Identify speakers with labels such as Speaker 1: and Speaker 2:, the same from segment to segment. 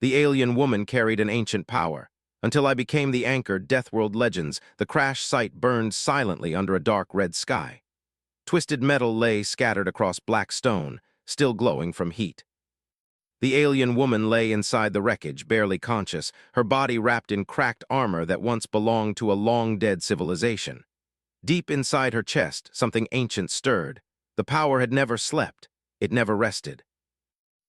Speaker 1: The alien woman carried an ancient power. Until I became the anchor, Deathworld legends, the crash site burned silently under a dark red sky. Twisted metal lay scattered across black stone, still glowing from heat. The alien woman lay inside the wreckage, barely conscious, her body wrapped in cracked armor that once belonged to a long-dead civilization. Deep inside her chest, something ancient stirred. The power had never slept. It never rested.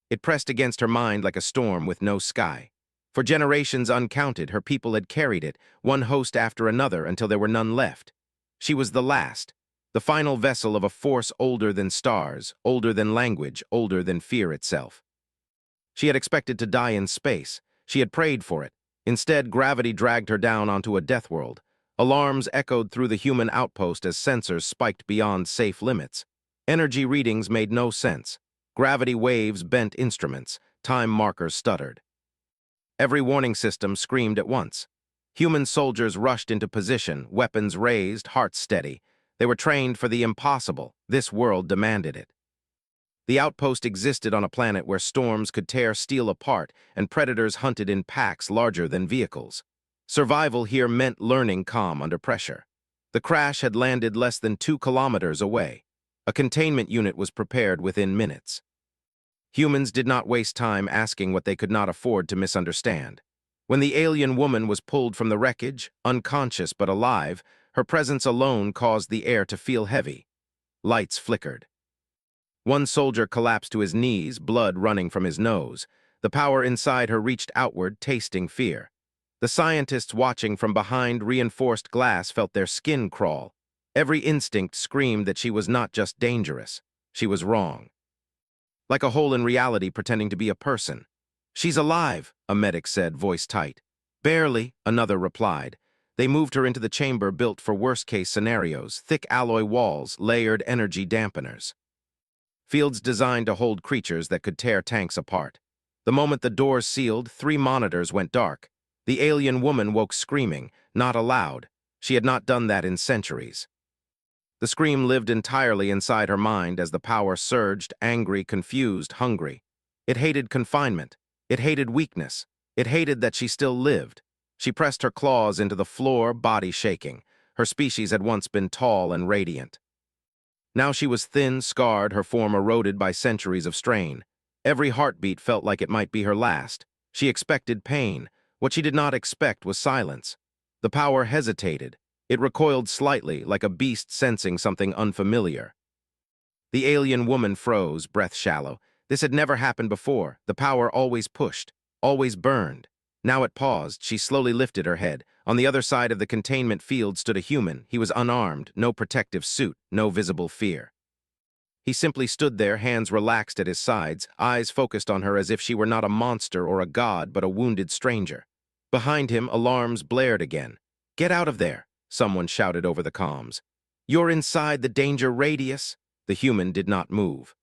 Speaker 1: It pressed against her mind like a storm with no sky. For generations uncounted, her people had carried it, one host after another, until there were none left. She was the last, the final vessel of a force older than stars, older than language, older than fear itself. She had expected to die in space. She had prayed for it. Instead, gravity dragged her down onto a death world. Alarms echoed through the human outpost as sensors spiked beyond safe limits. Energy readings made no sense. Gravity waves bent instruments. Time markers stuttered. Every warning system screamed at once. Human soldiers rushed into position, weapons raised, hearts steady. They were trained for the impossible. This world demanded it. The outpost existed on a planet where storms could tear steel apart and predators hunted in packs larger than vehicles. Survival here meant learning calm under pressure. The crash had landed less than 2 kilometers away. A containment unit was prepared within minutes. Humans did not waste time asking what they could not afford to misunderstand. When the alien woman was pulled from the wreckage, unconscious but alive, her presence alone caused the air to feel heavy. Lights flickered. One soldier collapsed to his knees, blood running from his nose. The power inside her reached outward, tasting fear. The scientists watching from behind reinforced glass felt their skin crawl. Every instinct screamed that she was not just dangerous, she was wrong. Like a hole in reality pretending to be a person. "She's alive," a medic said, voice tight. "Barely," another replied. They moved her into the chamber built for worst-case scenarios, thick alloy walls, layered energy dampeners. Fields designed to hold creatures that could tear tanks apart. The moment the doors sealed, 3 monitors went dark. The alien woman woke screaming, not aloud. She had not done that in centuries. The scream lived entirely inside her mind as the power surged, angry, confused, hungry. It hated confinement. It hated weakness. It hated that she still lived. She pressed her claws into the floor, body shaking. Her species had once been tall and radiant. Now she was thin, scarred, her form eroded by centuries of strain. Every heartbeat felt like it might be her last. She expected pain. What she did not expect was silence. The power hesitated. It recoiled slightly, like a beast sensing something unfamiliar. The alien woman froze, breath shallow. This had never happened before. The power always pushed, always burned. Now it paused. She slowly lifted her head. On the other side of the containment field stood a human. He was unarmed, no protective suit, no visible fear. He simply stood there, hands relaxed at his sides, eyes focused on her as if she were not a monster or a god, but a wounded stranger. Behind him, alarms blared again. "Get out of there," someone shouted over the comms. "You're inside the danger radius." The human did not move.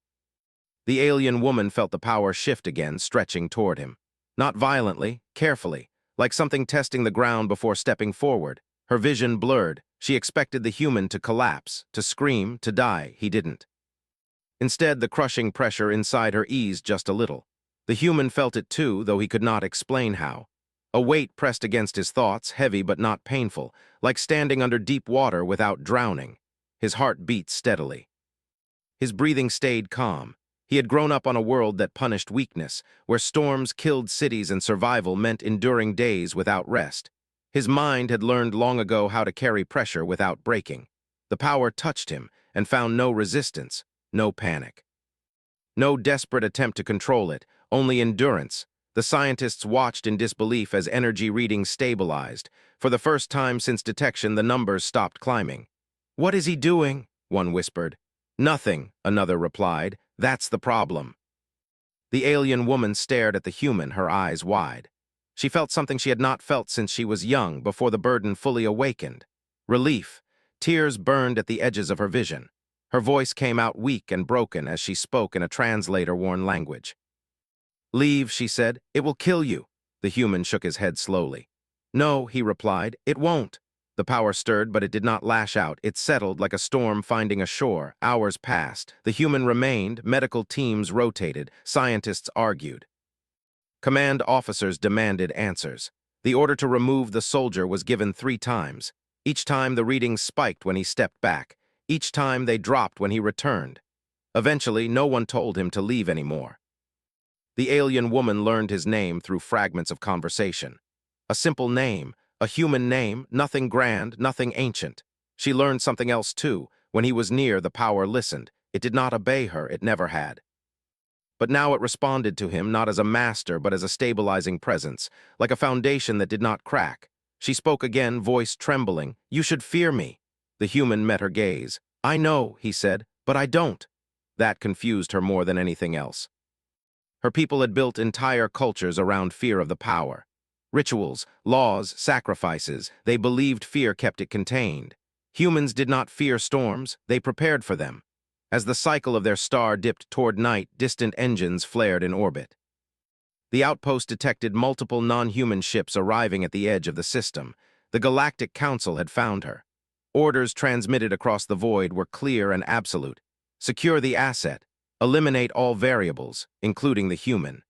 Speaker 1: The alien woman felt the power shift again, stretching toward him. Not violently, carefully, like something testing the ground before stepping forward. Her vision blurred. She expected the human to collapse, to scream, to die. He didn't. Instead, the crushing pressure inside her eased just a little. The human felt it too, though he could not explain how. A weight pressed against his thoughts, heavy but not painful, like standing under deep water without drowning. His heart beat steadily. His breathing stayed calm. He had grown up on a world that punished weakness, where storms killed cities and survival meant enduring days without rest. His mind had learned long ago how to carry pressure without breaking. The power touched him and found no resistance, no panic. No desperate attempt to control it, only endurance. The scientists watched in disbelief as energy readings stabilized. For the first time since detection, the numbers stopped climbing. "What is he doing?" one whispered. "Nothing," another replied. "That's the problem." The alien woman stared at the human, her eyes wide. She felt something she had not felt since she was young, before the burden fully awakened. Relief. Tears burned at the edges of her vision. Her voice came out weak and broken as she spoke in a translator-worn language. "Leave," she said. "It will kill you." The human shook his head slowly. "No," he replied, "it won't." The power stirred, but it did not lash out. It settled like a storm finding a shore. Hours passed. The human remained. Medical teams rotated. Scientists argued. Command officers demanded answers. The order to remove the soldier was given 3 times. Each time the readings spiked when he stepped back. Each time they dropped when he returned. Eventually, no one told him to leave anymore. The alien woman learned his name through fragments of conversation. A simple name, a human name, nothing grand, nothing ancient. She learned something else too. When he was near, the power listened. It did not obey her, it never had. But now it responded to him not as a master but as a stabilizing presence, like a foundation that did not crack. She spoke again, voice trembling. "You should fear me." The human met her gaze. "I know," he said, "but I don't." That confused her more than anything else. Her people had built entire cultures around fear of the power. Rituals, laws, sacrifices, they believed fear kept it contained. Humans did not fear storms, they prepared for them. As the cycle of their star dipped toward night, distant engines flared in orbit. The outpost detected multiple non-human ships arriving at the edge of the system. The Galactic Council had found her. Orders transmitted across the void were clear and absolute. Secure the asset. Eliminate all variables, including the human.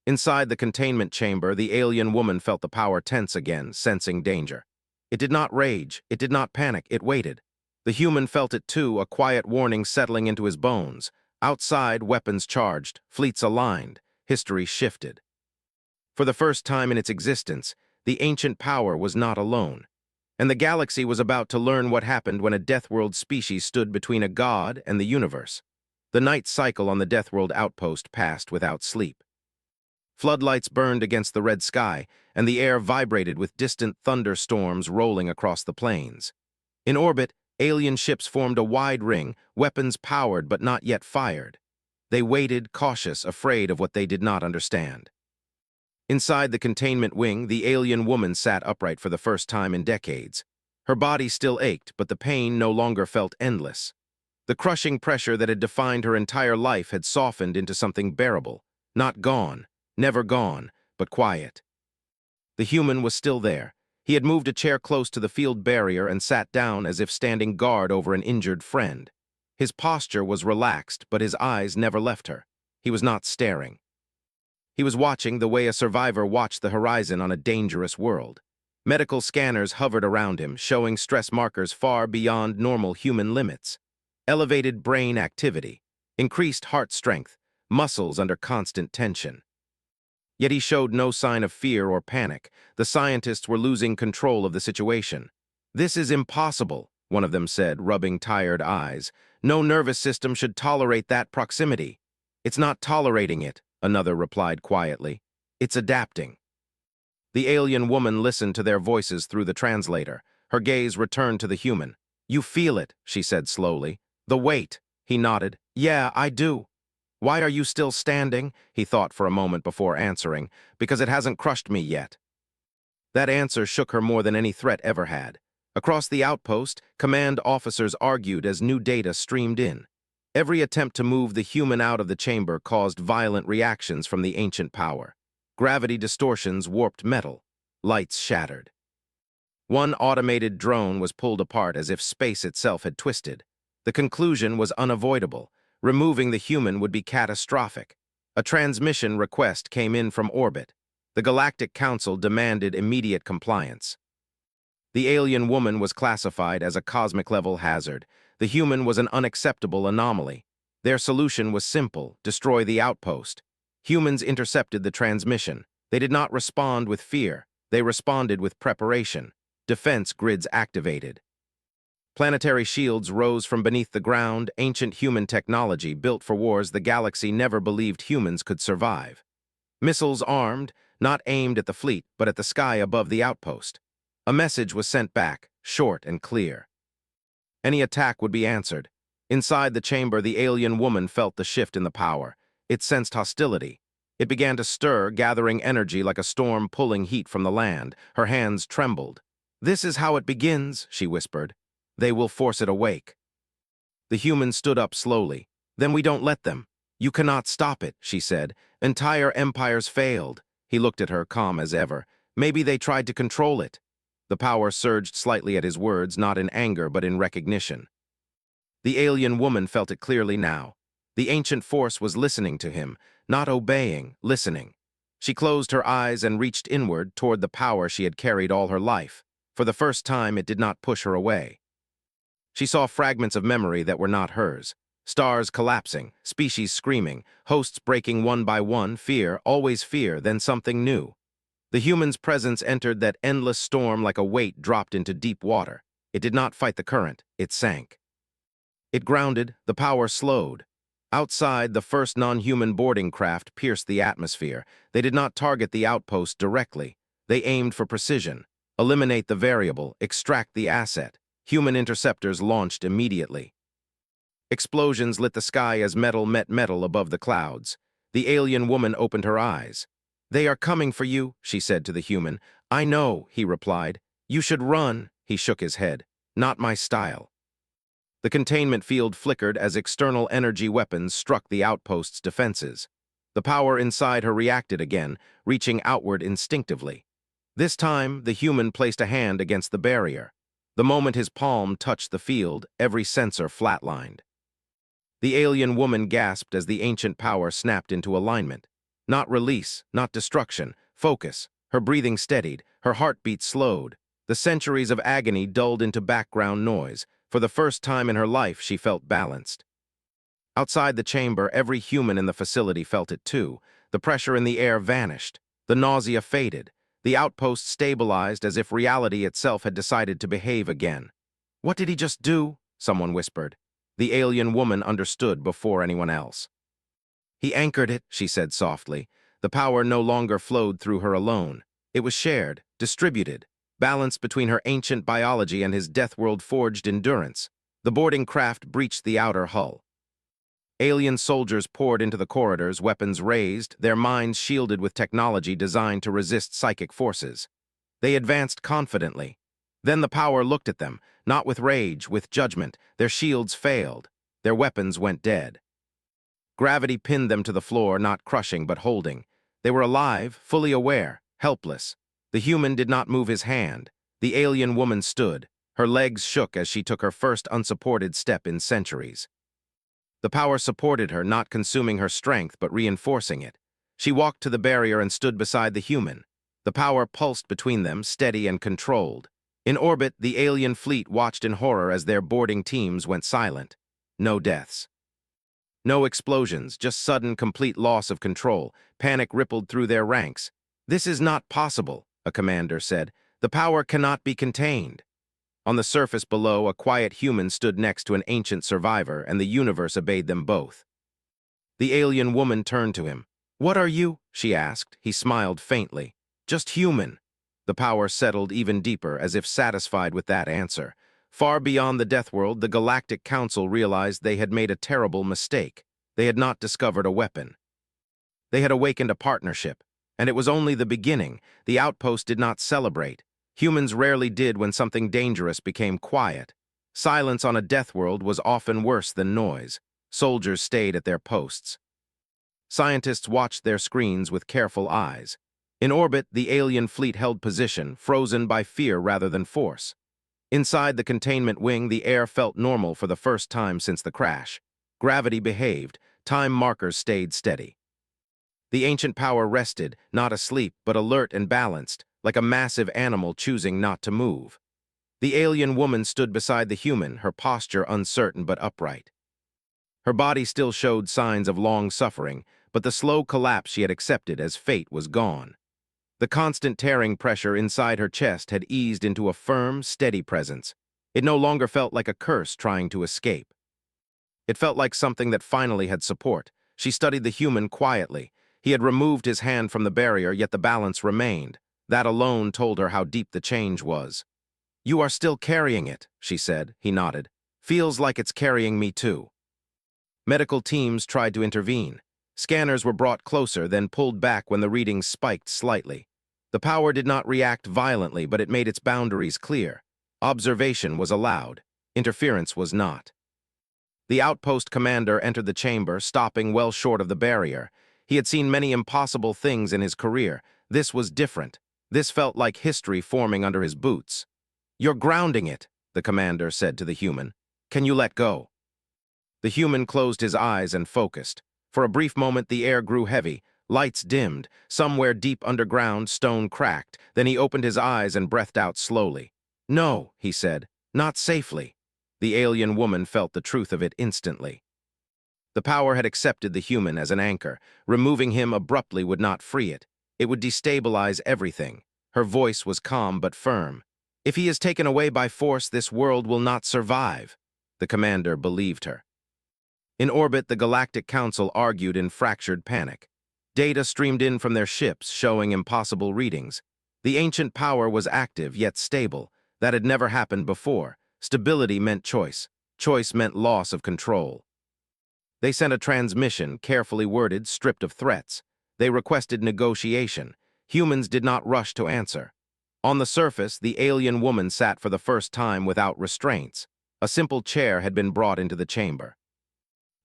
Speaker 1: Inside the containment chamber, the alien woman felt the power tense again, sensing danger. It did not rage, it did not panic, it waited. The human felt it too, a quiet warning settling into his bones. Outside, weapons charged, fleets aligned, history shifted. For the first time in its existence, the ancient power was not alone. And the galaxy was about to learn what happened when a Deathworld species stood between a god and the universe. The night cycle on the Deathworld outpost passed without sleep. Floodlights burned against the red sky, and the air vibrated with distant thunderstorms rolling across the plains. In orbit, alien ships formed a wide ring, weapons powered but not yet fired. They waited, cautious, afraid of what they did not understand. Inside the containment wing, the alien woman sat upright for the first time in decades. Her body still ached, but the pain no longer felt endless. The crushing pressure that had defined her entire life had softened into something bearable. Not gone, never gone, but quiet. The human was still there. He had moved a chair close to the field barrier and sat down as if standing guard over an injured friend. His posture was relaxed, but his eyes never left her. He was not staring. He was watching the way a survivor watched the horizon on a dangerous world. Medical scanners hovered around him, showing stress markers far beyond normal human limits. Elevated brain activity, increased heart strength, muscles under constant tension. Yet he showed no sign of fear or panic. The scientists were losing control of the situation. "This is impossible," one of them said, rubbing tired eyes. "No nervous system should tolerate that proximity." "It's not tolerating it," another replied quietly. "It's adapting." The alien woman listened to their voices through the translator. Her gaze returned to the human. "You feel it," she said slowly. "The weight." He nodded. "Yeah, I do." "Why are you still standing?" He thought for a moment before answering. "Because it hasn't crushed me yet." That answer shook her more than any threat ever had. Across the outpost, command officers argued as new data streamed in. Every attempt to move the human out of the chamber caused violent reactions from the ancient power. Gravity distortions warped metal. Lights shattered. One automated drone was pulled apart as if space itself had twisted. The conclusion was unavoidable. Removing the human would be catastrophic. A transmission request came in from orbit. The Galactic Council demanded immediate compliance. The alien woman was classified as a cosmic-level hazard. The human was an unacceptable anomaly. Their solution was simple: destroy the outpost. Humans intercepted the transmission. They did not respond with fear. They responded with preparation. Defense grids activated. Planetary shields rose from beneath the ground, ancient human technology built for wars the galaxy never believed humans could survive. Missiles armed, not aimed at the fleet, but at the sky above the outpost. A message was sent back, short and clear. Any attack would be answered. Inside the chamber, the alien woman felt the shift in the power. It sensed hostility. It began to stir, gathering energy like a storm pulling heat from the land. Her hands trembled. "This is how it begins," she whispered. "They will force it awake." The human stood up slowly. "Then we don't let them." "You cannot stop it," she said. "Entire empires failed." He looked at her, calm as ever. "Maybe they tried to control it." The power surged slightly at his words, not in anger but in recognition. The alien woman felt it clearly now. The ancient force was listening to him, not obeying, listening. She closed her eyes and reached inward toward the power she had carried all her life. For the first time, it did not push her away. She saw fragments of memory that were not hers. Stars collapsing, species screaming, hosts breaking one by one, fear, always fear, then something new. The human's presence entered that endless storm like a weight dropped into deep water. It did not fight the current, it sank. It grounded, the power slowed. Outside, the first non-human boarding craft pierced the atmosphere. They did not target the outpost directly. They aimed for precision. Eliminate the variable, extract the asset. Human interceptors launched immediately. Explosions lit the sky as metal met metal above the clouds. The alien woman opened her eyes. "They are coming for you," she said to the human. "I know," he replied. "You should run." He shook his head. "Not my style." The containment field flickered as external energy weapons struck the outpost's defenses. The power inside her reacted again, reaching outward instinctively. This time, the human placed a hand against the barrier. The moment his palm touched the field, every sensor flatlined. The alien woman gasped as the ancient power snapped into alignment. Not release, not destruction, focus. Her breathing steadied, her heartbeat slowed. The centuries of agony dulled into background noise. For the first time in her life, she felt balanced. Outside the chamber, every human in the facility felt it too. The pressure in the air vanished. The nausea faded. The outpost stabilized as if reality itself had decided to behave again. "What did he just do?" someone whispered. The alien woman understood before anyone else. "He anchored it," she said softly. The power no longer flowed through her alone. It was shared, distributed, balanced between her ancient biology and his death-world-forged endurance. The boarding craft breached the outer hull. Alien soldiers poured into the corridors, weapons raised, their minds shielded with technology designed to resist psychic forces. They advanced confidently. Then the power looked at them, not with rage, with judgment. Their shields failed. Their weapons went dead. Gravity pinned them to the floor, not crushing but holding. They were alive, fully aware, helpless. The human did not move his hand. The alien woman stood. Her legs shook as she took her first unsupported step in centuries. The power supported her, not consuming her strength but reinforcing it. She walked to the barrier and stood beside the human. The power pulsed between them, steady and controlled. In orbit, the alien fleet watched in horror as their boarding teams went silent. No deaths. No explosions, just sudden, complete loss of control. Panic rippled through their ranks. "This is not possible," a commander said. "The power cannot be contained." On the surface below, a quiet human stood next to an ancient survivor, and the universe obeyed them both. The alien woman turned to him. "What are you?" she asked. He smiled faintly. "Just human." The power settled even deeper, as if satisfied with that answer. Far beyond the death world, the Galactic Council realized they had made a terrible mistake. They had not discovered a weapon. They had awakened a partnership, and it was only the beginning. The outpost did not celebrate. Humans rarely did when something dangerous became quiet. Silence on a death world was often worse than noise. Soldiers stayed at their posts. Scientists watched their screens with careful eyes. In orbit, the alien fleet held position, frozen by fear rather than force. Inside the containment wing, the air felt normal for the first time since the crash. Gravity behaved. Time markers stayed steady. The ancient power rested, not asleep, but alert and balanced, like a massive animal choosing not to move. The alien woman stood beside the human, her posture uncertain but upright. Her body still showed signs of long suffering, but the slow collapse she had accepted as fate was gone. The constant tearing pressure inside her chest had eased into a firm, steady presence. It no longer felt like a curse trying to escape. It felt like something that finally had support. She studied the human quietly. He had removed his hand from the barrier, yet the balance remained. That alone told her how deep the change was. "You are still carrying it," she said. He nodded. "Feels like it's carrying me too." Medical teams tried to intervene. Scanners were brought closer, then pulled back when the readings spiked slightly. The power did not react violently, but it made its boundaries clear. Observation was allowed. Interference was not. The outpost commander entered the chamber, stopping well short of the barrier. He had seen many impossible things in his career. This was different. This felt like history forming under his boots. "You're grounding it," the commander said to the human. "Can you let go?" The human closed his eyes and focused. For a brief moment, the air grew heavy, Lights dimmed. Somewhere deep underground, stone cracked. Then he opened his eyes and breathed out slowly. "No," he said, "not safely." The alien woman felt the truth of it instantly. The power had accepted the human as an anchor. Removing him abruptly would not free it. It would destabilize everything. Her voice was calm but firm. "If he is taken away by force, this world will not survive." The commander believed her. In orbit, the Galactic Council argued in fractured panic. Data streamed in from their ships, showing impossible readings. The ancient power was active, yet stable. That had never happened before. Stability meant choice. Choice meant loss of control. They sent a transmission, carefully worded, stripped of threats. They requested negotiation. Humans did not rush to answer. On the surface, the alien woman sat for the first time without restraints. A simple chair had been brought into the chamber.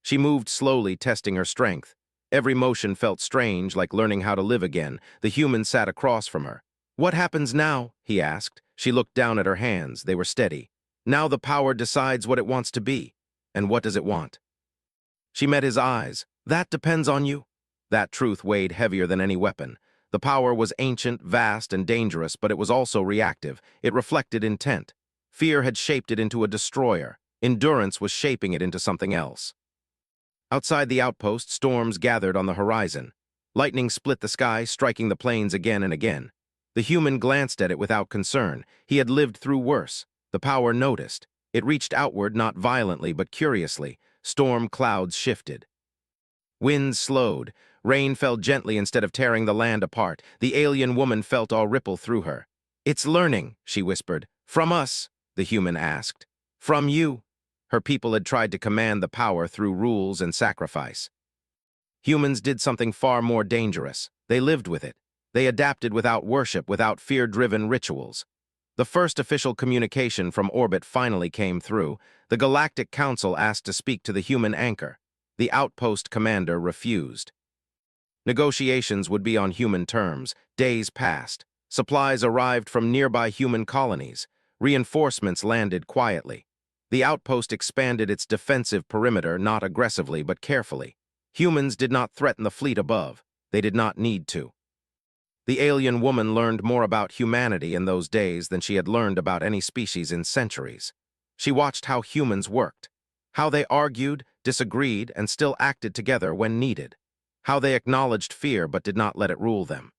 Speaker 1: She moved slowly, testing her strength. Every motion felt strange, like learning how to live again. The human sat across from her. "What happens now?" he asked. She looked down at her hands. They were steady. "Now the power decides what it wants to be." "And what does it want?" She met his eyes. "That depends on you." That truth weighed heavier than any weapon. The power was ancient, vast, and dangerous, but it was also reactive. It reflected intent. Fear had shaped it into a destroyer. Endurance was shaping it into something else. Outside the outpost, storms gathered on the horizon. Lightning split the sky, striking the plains again and again. The human glanced at it without concern. He had lived through worse. The power noticed. It reached outward, not violently, but curiously. Storm clouds shifted. Winds slowed. Rain fell gently instead of tearing the land apart. The alien woman felt all ripple through her. "It's learning," she whispered. "From us?" the human asked. "From you." Her people had tried to command the power through rules and sacrifice. Humans did something far more dangerous. They lived with it. They adapted without worship, without fear-driven rituals. The first official communication from orbit finally came through. The Galactic Council asked to speak to the human anchor. The outpost commander refused. Negotiations would be on human terms. Days passed. Supplies arrived from nearby human colonies. Reinforcements landed quietly. The outpost expanded its defensive perimeter, not aggressively but carefully. Humans did not threaten the fleet above. They did not need to. The alien woman learned more about humanity in those days than she had learned about any species in centuries. She watched how humans worked, how they argued, disagreed, and still acted together when needed, how they acknowledged fear but did not let it rule them.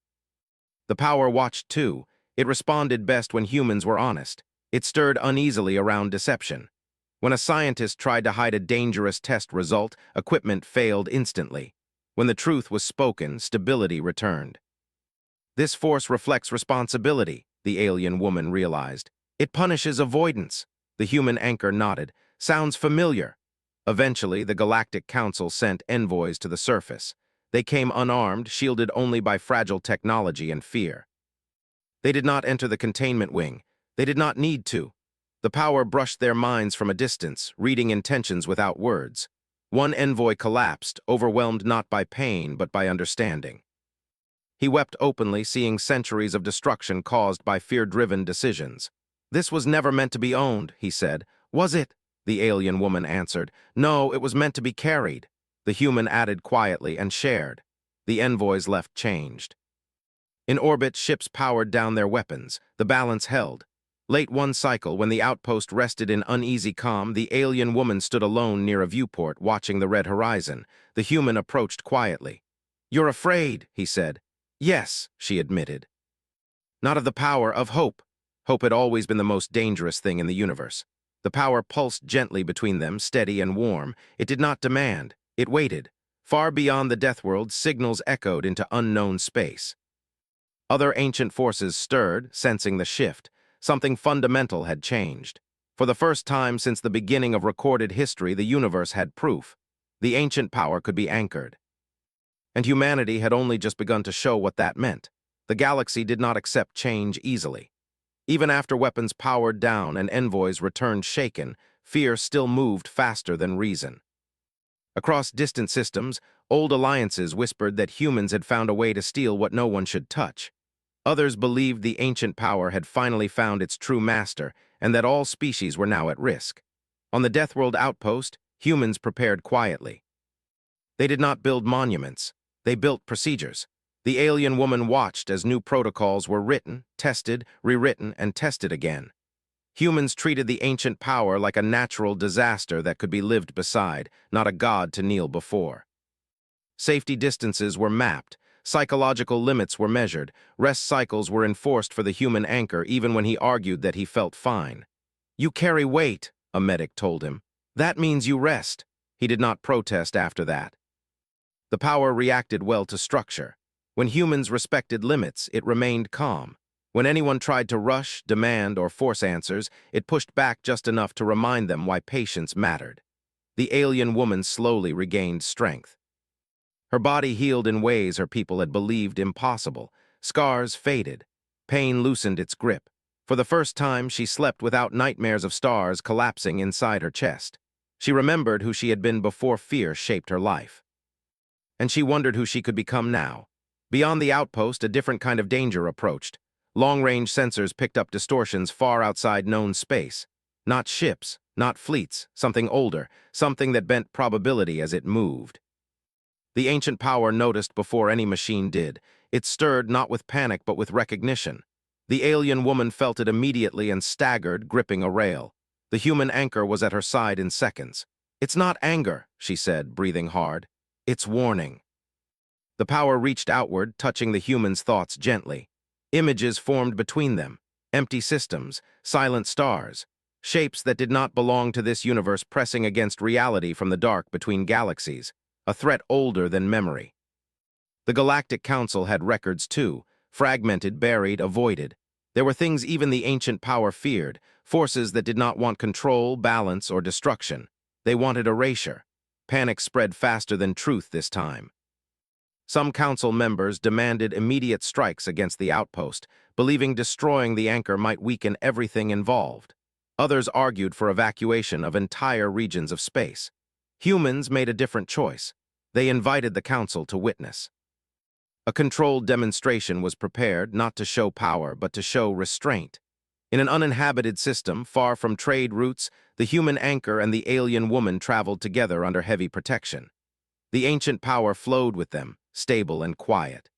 Speaker 1: The power watched too. It responded best when humans were honest. It stirred uneasily around deception. When a scientist tried to hide a dangerous test result, equipment failed instantly. When the truth was spoken, stability returned. This force reflects responsibility, the alien woman realized. It punishes avoidance. The human anchor nodded. "Sounds familiar." Eventually, the Galactic Council sent envoys to the surface. They came unarmed, shielded only by fragile technology and fear. They did not enter the containment wing. They did not need to. The power brushed their minds from a distance, reading intentions without words. One envoy collapsed, overwhelmed not by pain but by understanding. He wept openly, seeing centuries of destruction caused by fear-driven decisions. "This was never meant to be owned," he said. "Was it?" the alien woman answered. "No, it was meant to be carried." The human added quietly and shared. The envoys left changed. In orbit, ships powered down their weapons. The balance held. Late one cycle, when the outpost rested in uneasy calm, the alien woman stood alone near a viewport, watching the red horizon. The human approached quietly. "You're afraid," he said. "Yes," she admitted. "Not of the power, of hope." Hope had always been the most dangerous thing in the universe. The power pulsed gently between them, steady and warm. It did not demand. It waited. Far beyond the death world, signals echoed into unknown space. Other ancient forces stirred, sensing the shift. Something fundamental had changed. For the first time since the beginning of recorded history, the universe had proof. The ancient power could be anchored. And humanity had only just begun to show what that meant. The galaxy did not accept change easily. Even after weapons powered down and envoys returned shaken, fear still moved faster than reason. Across distant systems, old alliances whispered that humans had found a way to steal what no one should touch. Others believed the ancient power had finally found its true master and that all species were now at risk. On the Deathworld outpost, humans prepared quietly. They did not build monuments. They built procedures. The alien woman watched as new protocols were written, tested, rewritten, and tested again. Humans treated the ancient power like a natural disaster that could be lived beside, not a god to kneel before. Safety distances were mapped, psychological limits were measured, rest cycles were enforced for the human anchor even when he argued that he felt fine. "You carry weight," a medic told him. "That means you rest." He did not protest after that. The power reacted well to structure. When humans respected limits, it remained calm. When anyone tried to rush, demand, or force answers, it pushed back just enough to remind them why patience mattered. The alien woman slowly regained strength. Her body healed in ways her people had believed impossible. Scars faded. Pain loosened its grip. For the first time, she slept without nightmares of stars collapsing inside her chest. She remembered who she had been before fear shaped her life. And she wondered who she could become now. Beyond the outpost, a different kind of danger approached. Long-range sensors picked up distortions far outside known space. Not ships, not fleets, something older, something that bent probability as it moved. The ancient power noticed before any machine did. It stirred not with panic but with recognition. The alien woman felt it immediately and staggered, gripping a rail. The human anchor was at her side in seconds. "It's not anger," she said, breathing hard. "It's warning." The power reached outward, touching the human's thoughts gently. Images formed between them. Empty systems, silent stars. Shapes that did not belong to this universe pressing against reality from the dark between galaxies. A threat older than memory. The Galactic Council had records too, fragmented, buried, avoided. There were things even the ancient power feared, forces that did not want control, balance, or destruction. They wanted erasure. Panic spread faster than truth this time. Some council members demanded immediate strikes against the outpost, believing destroying the anchor might weaken everything involved. Others argued for evacuation of entire regions of space. Humans made a different choice. They invited the council to witness. A controlled demonstration was prepared not to show power, but to show restraint. In an uninhabited system, far from trade routes, the human anchor and the alien woman traveled together under heavy protection. The ancient power flowed with them, stable and quiet.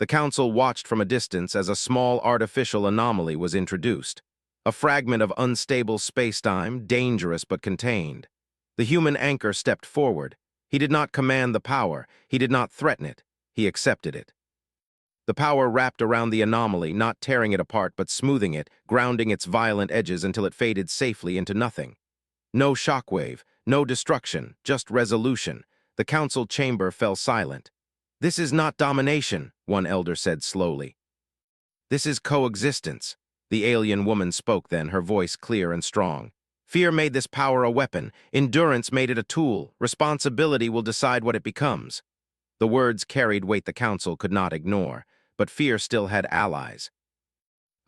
Speaker 1: The council watched from a distance as a small artificial anomaly was introduced. A fragment of unstable spacetime, dangerous but contained. The human anchor stepped forward. He did not command the power. He did not threaten it. He accepted it. The power wrapped around the anomaly, not tearing it apart but smoothing it, grounding its violent edges until it faded safely into nothing. No shockwave, no destruction, just resolution. The council chamber fell silent. "This is not domination," one elder said slowly. "This is coexistence." The alien woman spoke then, her voice clear and strong. "Fear made this power a weapon. Endurance made it a tool. Responsibility will decide what it becomes." The words carried weight the council could not ignore, but fear still had allies.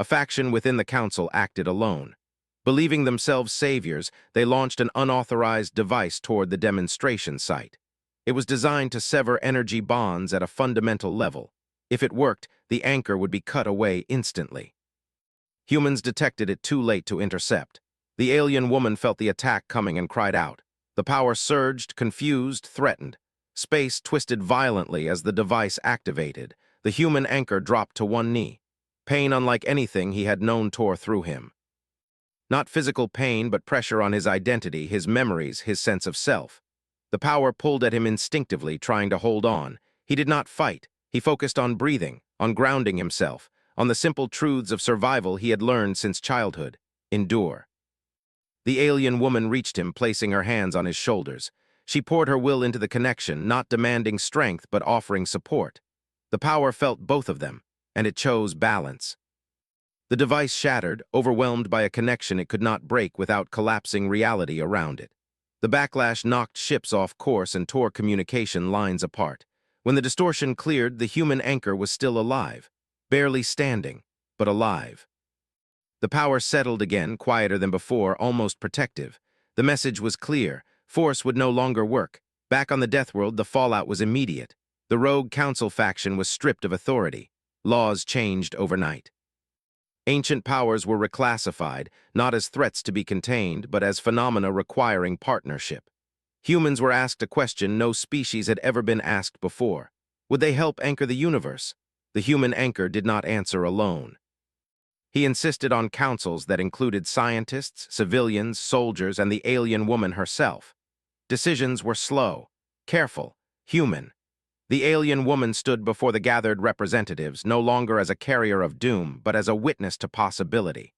Speaker 1: A faction within the council acted alone. Believing themselves saviors, they launched an unauthorized device toward the demonstration site. It was designed to sever energy bonds at a fundamental level. If it worked, the anchor would be cut away instantly. Humans detected it too late to intercept. The alien woman felt the attack coming and cried out. The power surged, confused, threatened. Space twisted violently as the device activated. The human anchor dropped to one knee. Pain unlike anything he had known tore through him. Not physical pain, but pressure on his identity, his memories, his sense of self. The power pulled at him instinctively, trying to hold on. He did not fight. He focused on breathing, on grounding himself, on the simple truths of survival he had learned since childhood. Endure. The alien woman reached him, placing her hands on his shoulders. She poured her will into the connection, not demanding strength, but offering support. The power felt both of them, and it chose balance. The device shattered, overwhelmed by a connection it could not break without collapsing reality around it. The backlash knocked ships off course and tore communication lines apart. When the distortion cleared, the human anchor was still alive. Barely standing, but alive. The power settled again, quieter than before, almost protective. The message was clear. Force would no longer work. Back on the Deathworld, the fallout was immediate. The rogue council faction was stripped of authority. Laws changed overnight. Ancient powers were reclassified, not as threats to be contained, but as phenomena requiring partnership. Humans were asked a question no species had ever been asked before. Would they help anchor the universe? The human anchor did not answer alone. He insisted on councils that included scientists, civilians, soldiers, and the alien woman herself. Decisions were slow, careful, human. The alien woman stood before the gathered representatives, no longer as a carrier of doom, but as a witness to possibility.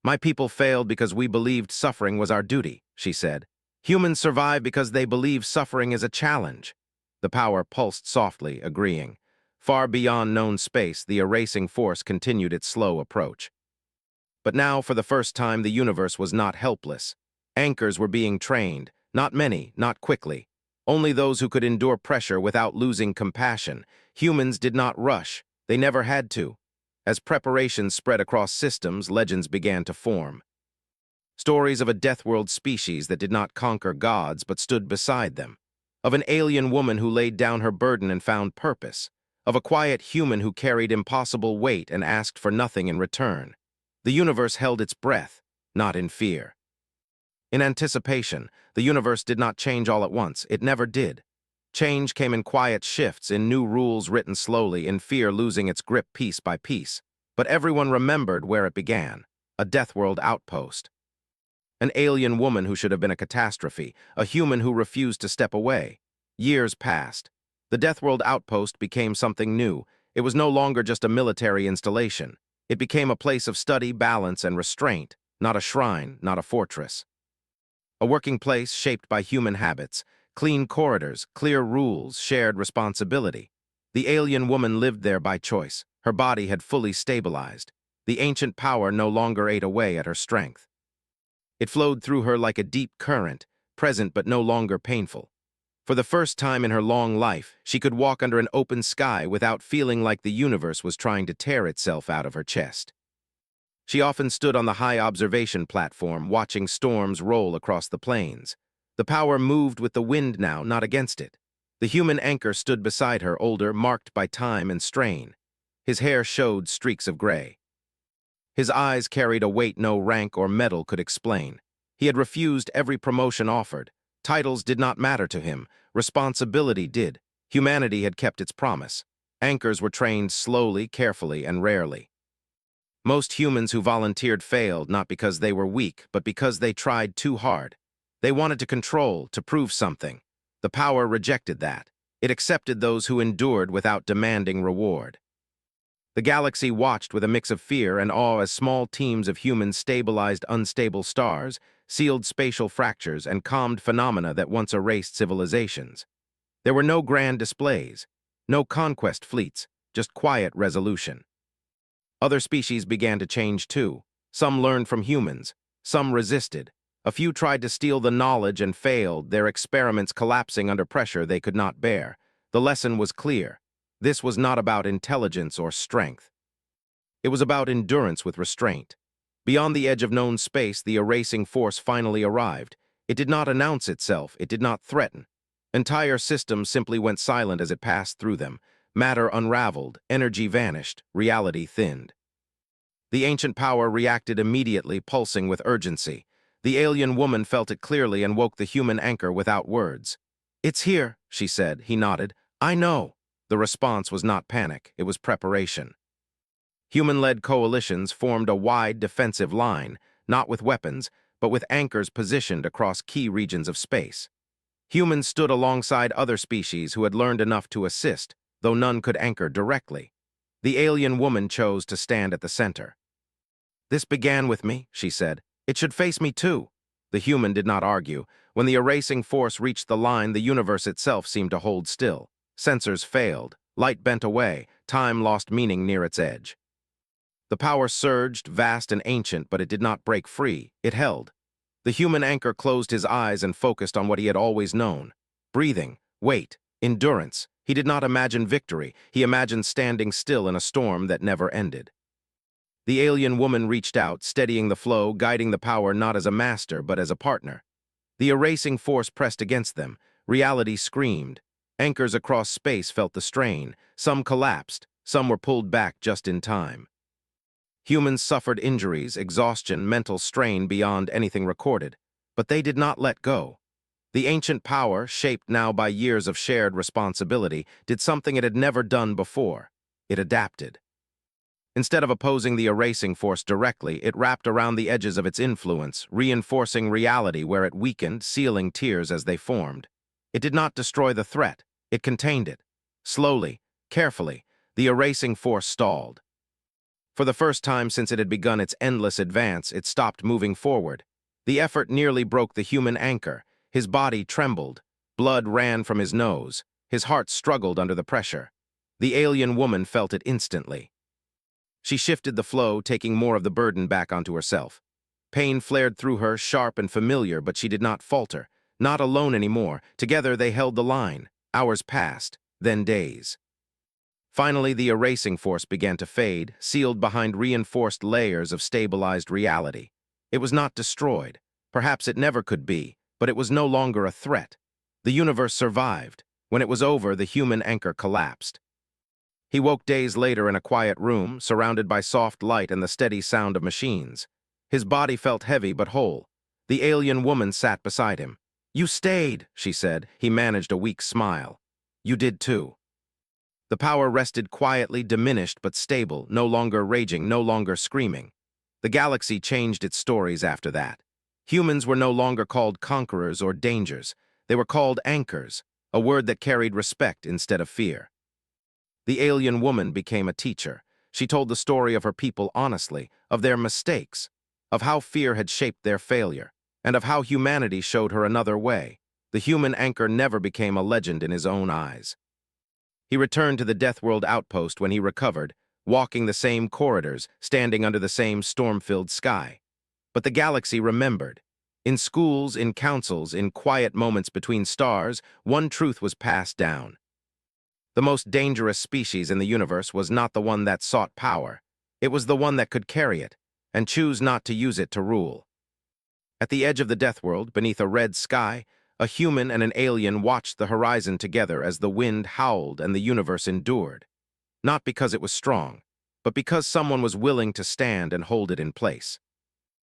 Speaker 1: My people failed because we believed suffering was our duty, she said. Humans survive because they believe suffering is a challenge. The power pulsed softly, agreeing. Far beyond known space, the erasing force continued its slow approach. But now, for the first time, the universe was not helpless. Anchors were being trained, not many, not quickly. Only those who could endure pressure without losing compassion. Humans did not rush. They never had to. As preparations spread across systems, legends began to form. Stories of a deathworld species that did not conquer gods but stood beside them. Of an alien woman who laid down her burden and found purpose. Of a quiet human who carried impossible weight and asked for nothing in return. The universe held its breath, not in fear. In anticipation, the universe did not change all at once. It never did. Change came in quiet shifts, in new rules written slowly, in fear losing its grip piece by piece. But everyone remembered where it began, a deathworld outpost. An alien woman who should have been a catastrophe, a human who refused to step away. Years passed. The deathworld outpost became something new. It was no longer just a military installation. It became a place of study, balance, and restraint, not a shrine, not a fortress. A working place shaped by human habits, clean corridors, clear rules, shared responsibility. The alien woman lived there by choice. Her body had fully stabilized. The ancient power no longer ate away at her strength. It flowed through her like a deep current, present but no longer painful. For the first time in her long life, she could walk under an open sky without feeling like the universe was trying to tear itself out of her chest. She often stood on the high observation platform, watching storms roll across the plains. The power moved with the wind now, not against it. The human anchor stood beside her, older, marked by time and strain. His hair showed streaks of gray. His eyes carried a weight no rank or medal could explain. He had refused every promotion offered. Titles did not matter to him. Responsibility did. Humanity had kept its promise. Anchors were trained slowly, carefully, and rarely. Most humans who volunteered failed not because they were weak, but because they tried too hard. They wanted to control, to prove something. The power rejected that. It accepted those who endured without demanding reward. The galaxy watched with a mix of fear and awe as small teams of humans stabilized unstable stars, sealed spatial fractures, and calmed phenomena that once erased civilizations. There were no grand displays, no conquest fleets, just quiet resolution. Other species began to change too. Some learned from humans, some resisted. A few tried to steal the knowledge and failed, their experiments collapsing under pressure they could not bear. The lesson was clear. This was not about intelligence or strength. It was about endurance with restraint. Beyond the edge of known space, the erasing force finally arrived. It did not announce itself, it did not threaten. Entire systems simply went silent as it passed through them. Matter unraveled, energy vanished, reality thinned. The ancient power reacted immediately, pulsing with urgency. The alien woman felt it clearly and woke the human anchor without words. "It's here," she said. He nodded. "I know." The response was not panic, it was preparation. Human-led coalitions formed a wide defensive line, not with weapons, but with anchors positioned across key regions of space. Humans stood alongside other species who had learned enough to assist, though none could anchor directly. The alien woman chose to stand at the center. "This began with me," she said. "It should face me too." The human did not argue. When the erasing force reached the line, the universe itself seemed to hold still. Sensors failed. Light bent away. Time lost meaning near its edge. The power surged, vast and ancient, but it did not break free. It held. The human anchor closed his eyes and focused on what he had always known. Breathing, weight, endurance. He did not imagine victory. He imagined standing still in a storm that never ended. The alien woman reached out, steadying the flow, guiding the power not as a master, but as a partner. The erasing force pressed against them. Reality screamed. Anchors across space felt the strain. Some collapsed. Some were pulled back just in time. Humans suffered injuries, exhaustion, mental strain beyond anything recorded. But they did not let go. The ancient power, shaped now by years of shared responsibility, did something it had never done before. It adapted. Instead of opposing the erasing force directly, it wrapped around the edges of its influence, reinforcing reality where it weakened, sealing tears as they formed. It did not destroy the threat. It contained it. Slowly, carefully, the erasing force stalled. For the first time since it had begun its endless advance, it stopped moving forward. The effort nearly broke the human anchor. His body trembled. Blood ran from his nose. His heart struggled under the pressure. The alien woman felt it instantly. She shifted the flow, taking more of the burden back onto herself. Pain flared through her, sharp and familiar, but she did not falter. Not alone anymore. Together they held the line. Hours passed, then days. Finally, the erasing force began to fade, sealed behind reinforced layers of stabilized reality. It was not destroyed. Perhaps it never could be, but it was no longer a threat. The universe survived. When it was over, the human anchor collapsed. He woke days later in a quiet room, surrounded by soft light and the steady sound of machines. His body felt heavy but whole. The alien woman sat beside him. "You stayed," she said. He managed a weak smile. "You did too." The power rested quietly, diminished but stable, no longer raging, no longer screaming. The galaxy changed its stories after that. Humans were no longer called conquerors or dangers. They were called anchors, a word that carried respect instead of fear. The alien woman became a teacher. She told the story of her people honestly, of their mistakes, of how fear had shaped their failure, and of how humanity showed her another way. The human anchor never became a legend in his own eyes. He returned to the Deathworld outpost when he recovered, walking the same corridors, standing under the same storm-filled sky. But the galaxy remembered. In schools, in councils, in quiet moments between stars, one truth was passed down. The most dangerous species in the universe was not the one that sought power. It was the one that could carry it, and choose not to use it to rule. At the edge of the Deathworld, beneath a red sky, a human and an alien watched the horizon together as the wind howled and the universe endured. Not because it was strong, but because someone was willing to stand and hold it in place.